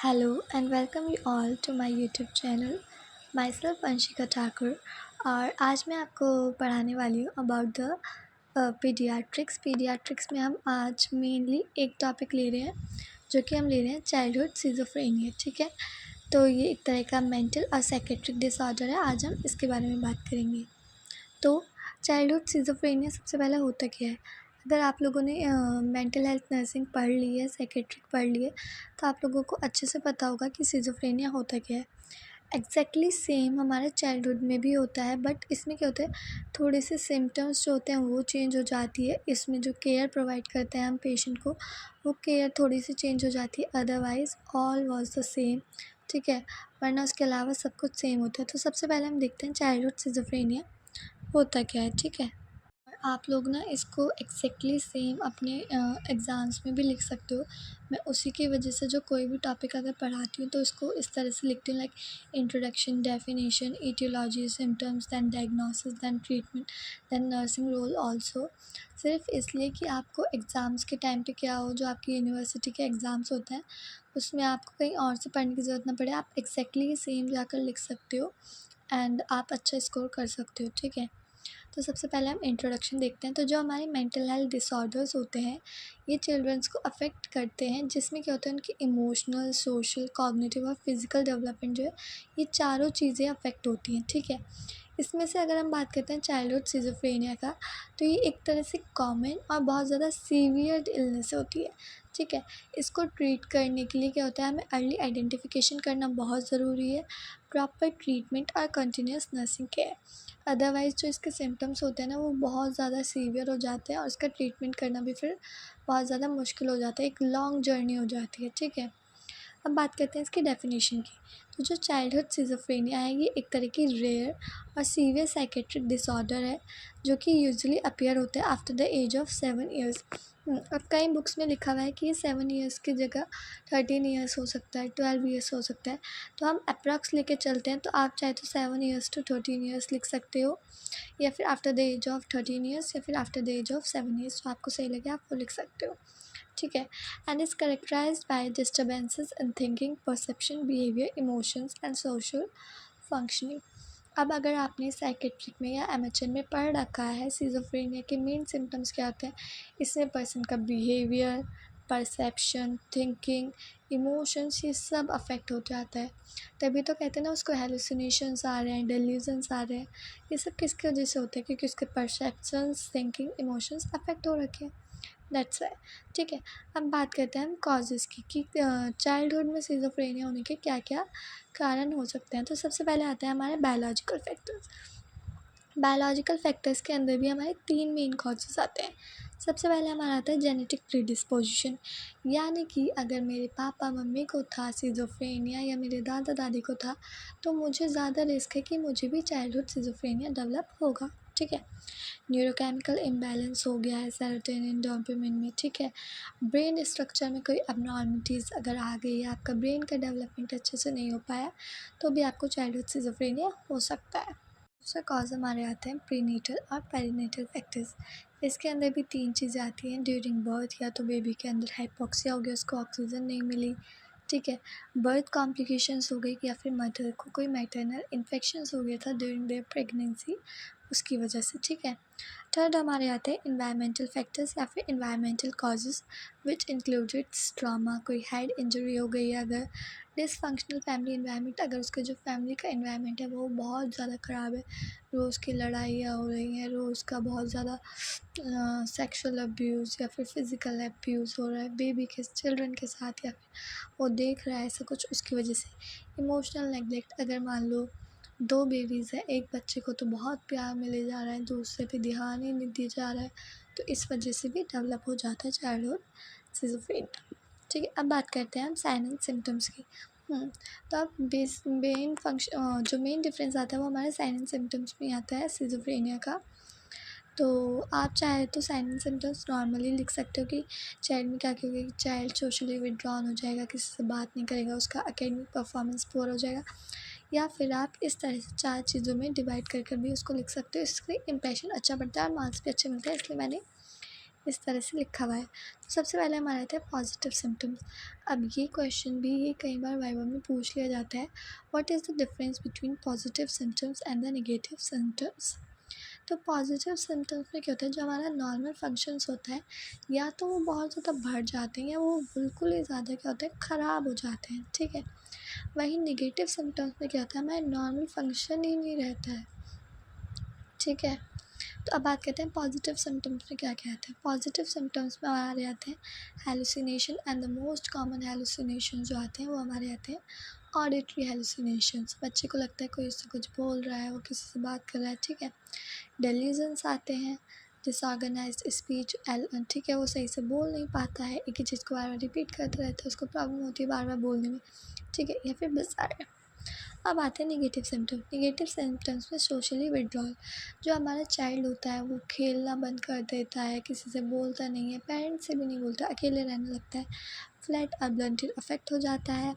Hello and welcome you all to my YouTube channel. Myself Anshika Thakur और आज मैं आपको पढ़ाने वाली हूँ अबाउट द पीडियाट्रिक्स में हम आज मेनली एक टॉपिक ले रहे हैं जो कि हम ले रहे हैं चाइल्डहुड सिजोफ्रेनिया। ठीक है, तो ये एक तरह का मेंटल और साइकेट्रिक डिसऑर्डर है। आज हम इसके बारे में बात करेंगे। तो चाइल्डहुड सिजोफ्रेनिया सबसे पहले होता क्या है? अगर आप लोगों ने मेंटल हेल्थ नर्सिंग पढ़ ली है, साइकेट्रिक पढ़ ली है, तो आप लोगों को अच्छे से पता होगा कि सिजोफ्रेनिया होता क्या है। एग्जैक्टली सेम हमारे चाइल्डहुड में भी होता है, बट इसमें क्या होता है, थोड़े से सिम्टम्स जो होते हैं वो चेंज हो जाती है। इसमें जो केयर प्रोवाइड करते हैं हम पेशेंट को, वो केयर थोड़ी सी चेंज हो जाती है, otherwise all was the same. ठीक है, वरना उसके अलावा सब कुछ सेम होता है। तो सबसे पहले हम देखते हैं चाइल्डहुड सिजोफ्रेनिया होता क्या है। ठीक है, और आप लोग ना इसको एग्जैक्टली सेम अपने एग्ज़ाम्स में भी लिख सकते हो। मैं उसी की वजह से जो कोई भी टॉपिक अगर पढ़ाती हूँ तो इसको इस तरह से लिखती हूँ, like introduction, definition, etiology, symptoms, then diagnosis, then treatment, then nursing role also. सिर्फ इसलिए कि आपको एग्ज़ाम्स के टाइम पे क्या हो, जो आपकी यूनिवर्सिटी के एग्ज़ाम्स होते हैं उसमें आपको कहीं और से पढ़ने की ज़रूरत ना पड़े, आप एग्जैक्टली सेम जाकर लिख सकते हो एंड आप अच्छा स्कोर कर सकते हो। ठीक है, तो सबसे पहले हम इंट्रोडक्शन देखते हैं। तो जो हमारे मेंटल हेल्थ डिसऑर्डर्स होते हैं, ये चिल्ड्रंस को अफेक्ट करते हैं, जिसमें क्या होता है, उनकी इमोशनल, सोशल, कॉग्निटिव और फिजिकल डेवलपमेंट जो है, ये चारों चीज़ें अफेक्ट होती हैं। ठीक है, इसमें से अगर हम बात करते हैं चाइल्डहुड सिजोफ्रेनिया का, तो ये एक तरह से कॉमन और बहुत ज़्यादा सीवियर इलनेस होती है। ठीक है, इसको ट्रीट करने के लिए क्या होता है, हमें अर्ली आइडेंटिफिकेशन करना बहुत ज़रूरी है, प्रॉपर ट्रीटमेंट और कंटिन्यूस नर्सिंग केयर। अदरवाइज़ जो इसके सिम्टम्स होते हैं ना, वो बहुत ज़्यादा सीवियर हो जाते हैं और इसका ट्रीटमेंट करना भी फिर बहुत ज़्यादा मुश्किल हो जाता है, एक लॉन्ग जर्नी हो जाती है। ठीक है, अब बात करते हैं इसकी डेफिनेशन की। तो जो चाइल्डहुड सिजोफ्रेनिया है, ये एक तरह की रेयर और सीवियर साइकेट्रिक डिसऑर्डर है जो कि यूजुअली अपीयर होता है after the age of 7 years. अब कई बुक्स में लिखा हुआ है कि ये 7 ईयर्स की जगह 13 ईयर्स हो सकता है, 12 ईयर्स हो सकता है। तो हम अप्रॉक्स लेके चलते हैं, तो आप चाहे तो 7 ईयर्स to 13 ईयर्स लिख सकते हो, या फिर after the age of 13 years, या फिर after the age of 7 years, जो आपको सही लगे आप वो लिख सकते हो। ठीक है, and is characterized by disturbances in thinking, perception, behaviour, emotions and social functioning. अब अगर आपने साइकेट्रिक में या एमएचएन में पढ़ रखा है सिजोफ्रेनिया के मेन सिम्टम्स क्या होते हैं, इसमें पर्सन का बिहेवियर, परसेप्शन, थिंकिंग, इमोशंस, ये सब अफेक्ट हो जाता है। तभी तो कहते हैं ना, उसको हेलुसिनेशंस आ रहे हैं, डेल्यूजन्स आ रहे हैं। ये सब किसकी वजह से होता है? क्योंकि उसके परसेप्शंस, थिंकिंग, इमोशंस अफेक्ट हो रखे हैं। That's why. ठीक है, अब बात करते हैं हम कॉजेज़ की कि चाइल्डहुड में सिज़ोफ्रेनिया होने के क्या क्या कारण हो सकते हैं। तो सबसे पहले आते हैं हमारे बायोलॉजिकल फैक्टर्स। बायोलॉजिकल फैक्टर्स के अंदर भी हमारे 3 मेन कॉजेज़ आते हैं। सबसे पहले हमारा आता है जेनेटिक प्रीडिस्पोजिशन, यानी कि अगर मेरे पापा मम्मी को था सिज़ोफ्रेनिया या मेरे दादा दादी को था, तो मुझे ज़्यादा रिस्क है कि मुझे भी चाइल्डहुड सिज़ोफ्रेनिया डेवलप होगा। ठीक है, न्यूरोकेमिकल इम्बैलेंस हो गया है सेरोटोनिन, डोपामिन में। ठीक है, ब्रेन स्ट्रक्चर में कोई अबनॉर्मलिटीज़ अगर आ गई है, आपका ब्रेन का डेवलपमेंट अच्छे से नहीं हो पाया, तो भी आपको चाइल्डहुड सिज़ोफ्रेनिया हो सकता है। दूसरा कॉज हमारे आते हैं प्रीनेटल और पेरीनेटल फैक्टर्स। इसके अंदर भी 3 चीज़ें आती हैं ड्यूरिंग बर्थ, या तो बेबी के अंदर हाइपोक्सिया हो गया, उसको ऑक्सीजन नहीं मिली। ठीक है, बर्थ कॉम्प्लिकेशंस हो गई, या फिर मदर को कोई मैटरनल इन्फेक्शंस हो गया था ड्यूरिंग देयर प्रेगनेंसी, उसकी वजह से। ठीक है, थर्ड हमारे आते हैं इन्वायरमेंटल फैक्टर्स या फिर environmental causes which included trauma, कोई हेड इंजरी हो गई है, अगर डिसफंक्शनल फैमिली इन्वायरमेंट, अगर उसके जो फैमिली का इन्वायरमेंट है वो बहुत ज़्यादा ख़राब है, रोज़ की लड़ाइयाँ हो रही हैं, रोज़ का बहुत ज़्यादा सेक्सुअल अब्यूज़ या फिर फिज़िकल अब्यूज़ हो रहा है बेबी के चिल्ड्रन के साथ, या फिर वो देख रहा है ऐसा कुछ, उसकी वजह से इमोशनल नेगलेक्ट, अगर मान लो 2 बेबीज़ हैं, एक बच्चे को तो बहुत प्यार मिले जा रहा है, दूसरे पे ध्यान ही नहीं दिया जा रहा है, तो इस वजह से भी डेवलप हो जाता है चाइल्डहुड सिज़ोफ्रेनिया। ठीक है, अब बात करते हैं हम साइन एंड सिम्टम्स की। तो अब जो मेन डिफरेंस आता है वो हमारे साइन एंड सिम्टम्स में आता है सिज़ोफ्रेनिया का। तो आप चाहे तो साइन एंड सिम्टम्स नॉर्मली लिख सकते हो कि चाइल्ड में क्या क्या होगा, कि चाइल्ड सोशली विथड्रॉन हो जाएगा, किसी से बात नहीं करेगा, उसका एकेडमिक परफॉर्मेंस पुअर हो जाएगा, या फिर आप इस तरह से 4 चीज़ों में डिवाइड कर कर भी उसको लिख सकते हो। इससे इम्प्रेशन अच्छा पड़ता है और मार्क्स भी अच्छे मिलते हैं, इसलिए मैंने इस तरह से लिखा हुआ है। तो सबसे पहले हमारे आते हैं पॉजिटिव सिम्टम्स। अब ये क्वेश्चन भी ये कई बार वाइवा में पूछ लिया जाता है, what is the difference between positive symptoms and the negative symptoms. तो पॉजिटिव सिम्टम्स में क्या होता है, जो हमारा नॉर्मल फंक्शंस होता है या तो वो बहुत ज़्यादा बढ़ जाते हैं या वो बिल्कुल ही ज़्यादा क्या होता है, ख़राब हो जाते हैं, ठीक है। वहीं नेगेटिव सिम्टम्स में क्या होता है, हमारा नॉर्मल फंक्शन ही नहीं रहता है, ठीक है। तो अब बात करते हैं पॉजिटिव सिम्टम्स में क्या क्या आता है। पॉजिटिव सिम्टम्स में हमारे आते हैं hallucination, and the most common hallucination जो आते हैं वो हमारे आते हैं ऑडिटरी हेलुसिनेशंस। बच्चे को लगता है कोई उससे कुछ बोल रहा है, वो किसी से बात कर रहा है, ठीक है। डेल्यूजन्स आते हैं, डिसऑर्गेनाइज्ड स्पीच, ठीक है, वो सही से बोल नहीं पाता है, एक ही चीज़ को बार बार रिपीट करता रहता है, उसको प्रॉब्लम होती है बार बार बोलने में, ठीक है, या फिर बिज़ार। अब आते हैं नेगेटिव सिम्टम्स। नेगेटिव सिम्टम्स में सोशली विड्रॉल, जो हमारा चाइल्ड होता है वो खेलना बंद कर देता है, किसी से बोलता नहीं है, पेरेंट्स से भी नहीं बोलता, अकेले रहने लगता है, फ्लैट और ब्लंटेड अफेक्ट हो जाता है,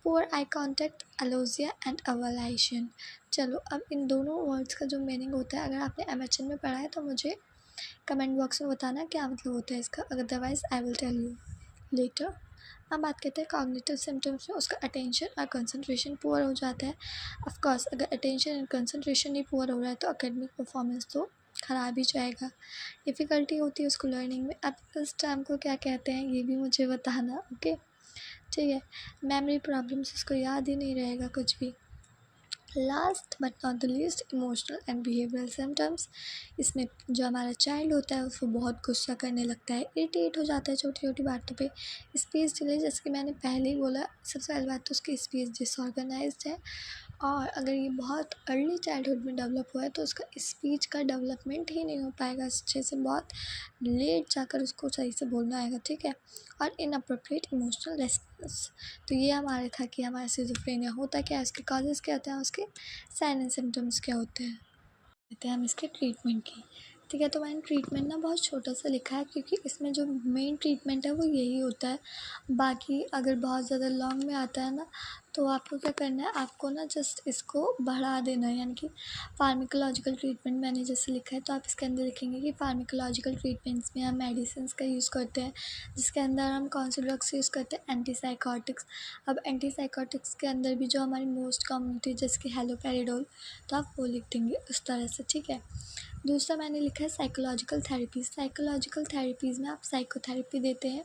पुअर आई कॉन्टैक्ट, एलोजिया एंड अवलाइशन। चलो अब इन दोनों वर्ड्स का जो मीनिंग होता है, अगर आपने एमएचएन में पढ़ा है तो मुझे कमेंट बॉक्स में बताना क्या मतलब होता है इसका, otherwise I will tell you later. अब बात करते हैं कॉग्निटिव सिम्टम्स में, उसका अटेंशन और कंसंट्रेशन पुअर हो जाता है। ऑफ कोर्स अगर attention and concentration he poor हो रहा है तो एकेडमिक परफॉर्मेंस तो ख़राब ही जाएगा। डिफ़िकल्टी होती है उसको लर्निंग में। अब इस टर्म को क्या कहते हैं ये भी मुझे बताना, ओके, ठीक है। मेमोरी प्रॉब्लम्स, उसको याद ही नहीं रहेगा कुछ भी। Last but not the least, emotional and behavioural symptoms. इसमें जो हमारा चाइल्ड होता है उसको बहुत गुस्सा करने लगता है, इरिटेट हो जाता है छोटी छोटी बातों पे, स्पीच डिले, जैसे कि मैंने पहले ही बोला, सबसे पहली बात तो उसकी स्पीच डिसऑर्गेनाइज्ड है, और अगर ये बहुत अर्ली चाइल्डहुड में डेवलप हुआ है तो उसका स्पीच का डेवलपमेंट ही नहीं हो पाएगा अच्छे से, बहुत लेट जाकर उसको सही से बोलना आएगा, ठीक है। और इनअप्रोप्रिएट इमोशनल रेस्पॉन्स। तो ये हमारे था कि हमारा सिज़ोफ्रेनिया होता क्या है, उसके कॉजेज़ क्या होते हैं, उसके साइन एंड सिम्टम्स क्या होते हैं, कहते हैं हम इसके ट्रीटमेंट की, ठीक है। तो मैंने ट्रीटमेंट ना बहुत छोटा सा लिखा है क्योंकि इसमें जो मेन ट्रीटमेंट है वो यही होता है। बाकी अगर बहुत ज़्यादा लॉन्ग में आता है ना तो आपको क्या करना है, आपको ना जस्ट इसको बढ़ा देना है, यानी कि फार्माकोलॉजिकल ट्रीटमेंट मैंने जैसे लिखा है तो आप इसके अंदर लिखेंगे कि फार्माकोलॉजिकल ट्रीटमेंट्स में हम मेडिसिन का यूज़ करते हैं, जिसके अंदर हम कौन से ड्रग्स यूज़ करते हैं, एंटीसाइकोटिक्स। अब एंटीसाइकोटिक्स के अंदर भी जो हमारी मोस्ट कॉमन होती है जैसे कि हेलोपेरिडोल, तो आप वो लिख देंगे उस तरह से, ठीक है। दूसरा मैंने लिखा है साइकोलॉजिकल थेरेपीज़। साइकोलॉजिकल थेरेपीज़ में आप साइकोथेरेपी देते हैं,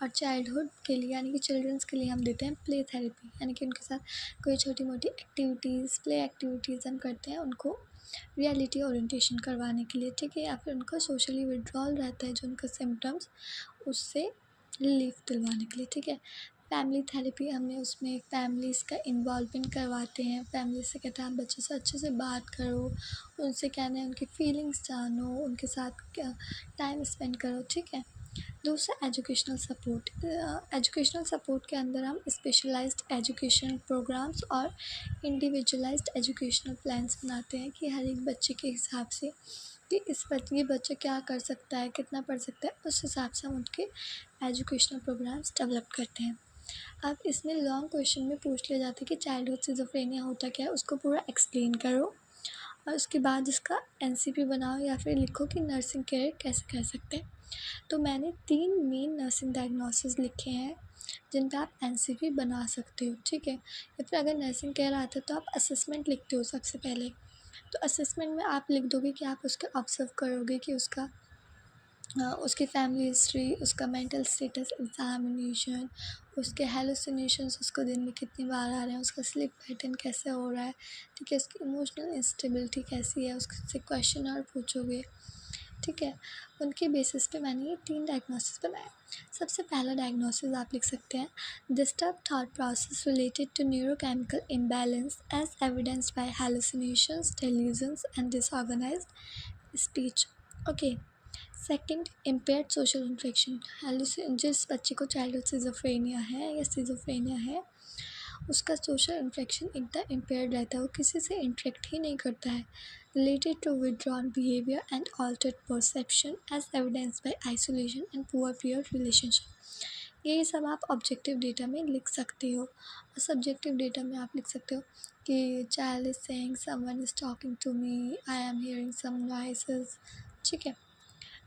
और चाइल्डहुड के लिए यानी कि चिल्ड्रंस के लिए हम देते हैं प्ले थेरेपी, यानी कि उनके साथ कोई छोटी मोटी एक्टिविटीज़, प्ले एक्टिविटीज़ हम करते हैं उनको रियलिटी ओरिएंटेशन करवाने के लिए, ठीक है, या फिर उनका सोशली विड्रॉल रहता है जो उनका सिम्टम्स, उससे रिलीफ दिलवाने के लिए, ठीक है। फैमिली थेरेपी, हमने उसमें फैमिलीज़ का इन्वॉल्वमेंट करवाते हैं, फैमिली से कहते हैं आप बच्चे से अच्छे से बात करो, उनसे कहना है उनकी फीलिंग्स जानो, उनके साथ क्या टाइम स्पेंड करो, ठीक है। दूसरा एजुकेशनल सपोर्ट। एजुकेशनल सपोर्ट के अंदर हम स्पेशलाइज्ड एजुकेशन प्रोग्राम्स और इंडिविजुअलाइज्ड एजुकेशनल प्लान्स बनाते हैं कि हर एक बच्चे के हिसाब से कि ये बच्चा क्या कर सकता है, कितना पढ़ सकता है, उस हिसाब से हम उनके एजुकेशनल प्रोग्राम्स डेवलप करते हैं। अब इसमें लॉन्ग क्वेश्चन में पूछ लिया जाता है कि चाइल्डहुड सिज़ोफ्रेनिया होता क्या है, उसको पूरा एक्सप्लेन करो, और उसके बाद इसका एनसीपी बनाओ या फिर लिखो कि नर्सिंग केयर कैसे कर सकते हैं। तो मैंने 3 मेन नर्सिंग डायग्नोसिस लिखे हैं जिन पे आप एनसीपी बना सकते हो, ठीक है। या फिर अगर नर्सिंग केयर आता है तो आप असेसमेंट लिखते हो सबसे पहले। तो असेसमेंट में आप लिख दोगे कि आप उसके ऑब्ज़र्व करोगे कि उसकी फैमिली हिस्ट्री, उसका मेंटल स्टेटस, एग्जामिनेशन, उसके हेलुसिनेशंस उसको दिन में कितनी बार आ रहे हैं, उसका स्लीप पैटर्न कैसे हो रहा है, ठीक है, उसकी इमोशनल इंस्टेबिलिटी कैसी है, उससे क्वेश्चन और पूछोगे, ठीक है। उनके बेसिस पे मैंने ये 3 डायग्नोसिस बनाए। सबसे पहला डायग्नोसिस आप लिख सकते हैं, disturb thought process related to neurochemical imbalance as evidenced by hallucinations, delusions and disorganised speech, okay. Second, impaired social interaction. जिस बच्चे को चाइल्डहुड सिज़ोफ्रेनिया है या सिज़ोफ्रेनिया है उसका सोशल इंटरेक्शन एकदम इम्पेयर्ड रहता है, वो किसी से इंटरेक्ट ही नहीं करता है, related to withdrawn behaviour and altered perception as evidence by isolation and poor peer relationship. यही सब आप ऑब्जेक्टिव डेटा में लिख सकते हो, और सब्जेक्टिव डेटा में आप लिख सकते हो कि child is saying someone is talking to me, I am hearing some noises, ठीक है।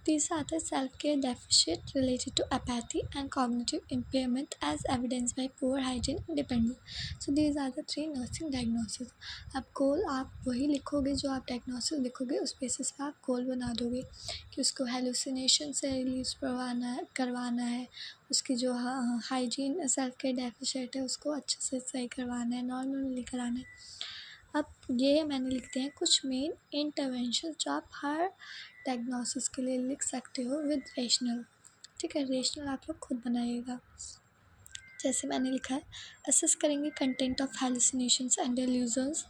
तीसरा आता है self care deficit related to apathy and cognitive impairment as evidenced by poor hygiene and dependence. So these are the three nursing diagnoses. अब गोल आप वही लिखोगे जो आप डायग्नोसिस लिखोगे, उस बेसिस पे आप गोल बना दोगे कि उसको हेलुसिनेशन से रिलीज करवाना है, उसकी जो हाइजीन सेल्फ केयर डेफिशिएट है उसको अच्छे से सही करवाना है, नॉर्मली कराना है. अब ये मैंने लिख दिए हैं कुछ मेन इंटरवेंशन जो आप हर डायग्नोसिस के लिए लिख सकते हो विद रेशनल. ठीक है, रेशनल आप लोग खुद बनाइएगा. जैसे मैंने लिखा है, असेस करेंगे content of hallucinations and illusions,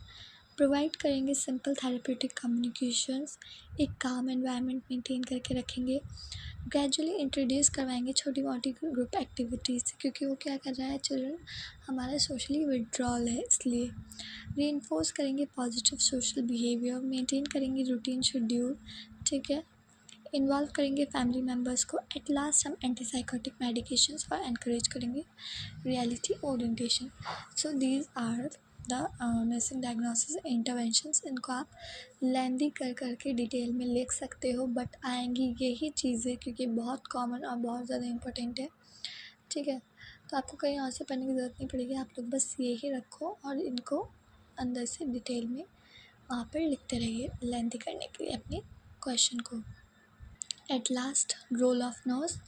provide करेंगे सिंपल थेरेप्यूटिक कम्युनिकेशंस, एक काम एनवायरनमेंट मेंटेन करके रखेंगे, ग्रेजुअली इंट्रोड्यूस करवाएंगे छोटी मोटी ग्रुप एक्टिविटीज़, क्योंकि वो क्या कर रहा है, चिल्ड्रन हमारा सोशली विड्रॉल है, इसलिए रीइंफोर्स करेंगे पॉजिटिव सोशल बिहेवियर, मेंटेन करेंगे रूटीन शेड्यूल. ठीक है, इन्वॉल्व करेंगे फैमिली मेम्बर्स को. एट लास्ट हम एंटीसाइकोटिक मेडिकेशंस और एनकरेज करेंगे reality orientation. So these are the nursing diagnosis interventions. इनको आप लेंदी करके डिटेल में लिख सकते हो, बट आएंगी यही चीज़ें क्योंकि बहुत कॉमन और बहुत ज़्यादा इंपॉर्टेंट है. ठीक है, तो आपको कहीं और से पढ़ने की ज़रूरत नहीं पड़ेगी, आप लोग बस यही रखो और इनको अंदर से डिटेल में वहाँ पर लिखते रहिए लेंदी करने के लिए अपने क्वेश्चन को. At last role of nurse.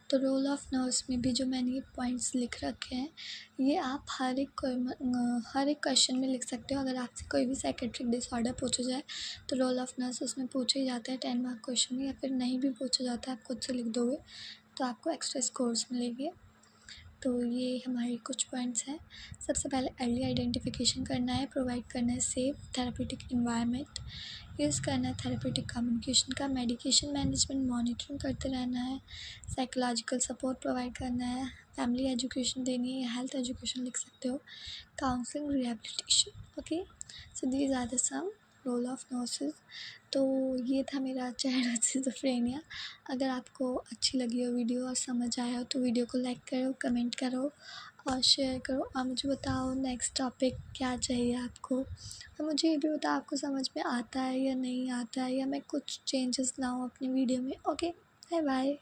तो रोल ऑफ नर्स में भी जो मैंने ये पॉइंट्स लिख रखे हैं, ये आप हर एक क्वेश्चन में लिख सकते हो. अगर आपसे कोई भी साइकेट्रिक डिसऑर्डर पूछा जाए तो रोल ऑफ नर्स उसमें पूछा ही जाता है 10 मार्क क्वेश्चन में, या फिर नहीं भी पूछा जाता है आप खुद से लिख दोगे तो आपको एक्स्ट्रा स्कोर्स मिलेंगे. तो ये हमारे कुछ पॉइंट्स हैं. सबसे पहले अर्ली आइडेंटिफिकेशन करना है, प्रोवाइड करना है सेफ थेरेप्यूटिक इन्वायरमेंट, यूज़ करना है थेरेप्यूटिक कम्युनिकेशन का, मेडिकेशन मैनेजमेंट मॉनिटरिंग करते रहना है, साइकोलॉजिकल सपोर्ट प्रोवाइड करना है, फैमिली एजुकेशन देनी है, हेल्थ एजुकेशन लिख सकते हो, counselling rehabilitation. Okay, so these are the some role of nurses. तो ये था मेरा चाइल्डहुड सिज़ोफ्रेनिया. अगर आपको अच्छी लगी हो वीडियो और समझ आया हो तो वीडियो को लाइक करो, कमेंट करो और शेयर करो, और मुझे बताओ नेक्स्ट टॉपिक क्या चाहिए आपको, और मुझे ये भी बताओ आपको समझ में आता है या नहीं आता है, या मैं कुछ चेंजेस लाऊँ अपनी वीडियो में. Okay, bye bye.